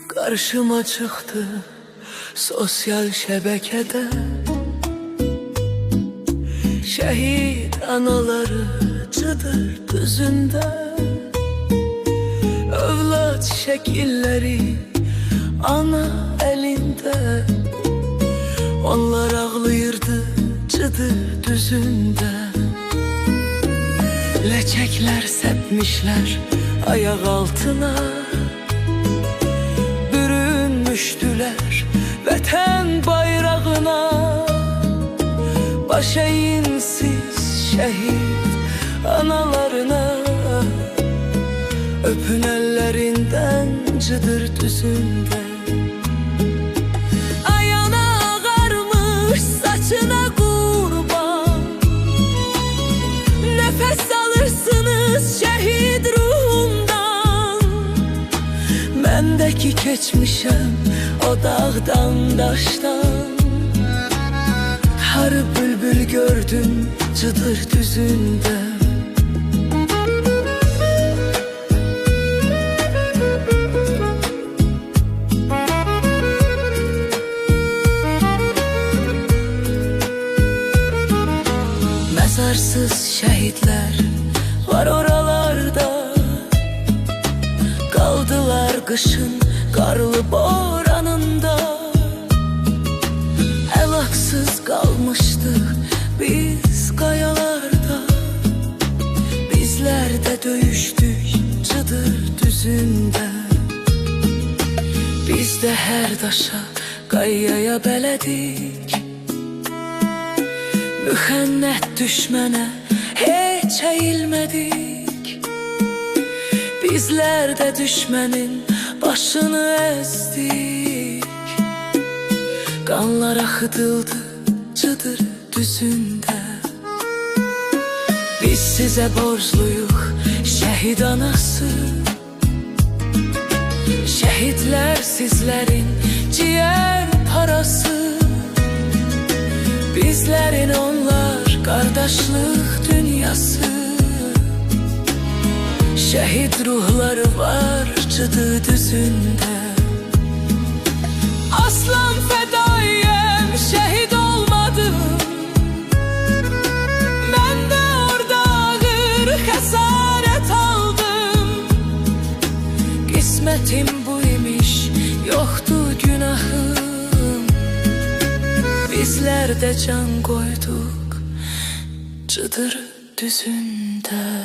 Karşıma çıktı sosyal şebekede şehit anaları Cıdır düzünde. Evlat şekilleri ana elinde, onlar ağlayırdı Cıdır düzünde. Leçekler sepmişler ayak altına, bürünmüştüler vətən bayrağına. Baş eğin siz şehit analarına, öpün ellerinden Cıdır düzünde. Ayağına ağarmış saçına kurban, nefes alırsınız şehit ruhundan. Mendeki keçmişem o dağdan daştan, har bülbül gördüm Cıdır düzünde. Mezarsız şehitler var oralarda, kaldılar kışın karlı boranında. Elaksız kalmıştık biz kayalarda, bizler de döyüştük Cıdır düzünde. Biz de her daşa kayaya beledik, mühennet düşmene hiç eğilmedik. Bizler de düşmenin başını ezdik, kanlar akıtıldı Cıdır düzünde. Biz size borçluyuk şehit anası, şehitler sizlerin ciğer parası. Bizlerin onlar kardeşlik dünyası, şehit ruhları var Cıdır düzünde. Aslan fedaiyem şehit olmadım, ben de orada ağır hesaret aldım. Kısmetim bu imiş, yoktu günahım, bizler de can koyduk Cıdır düzünde.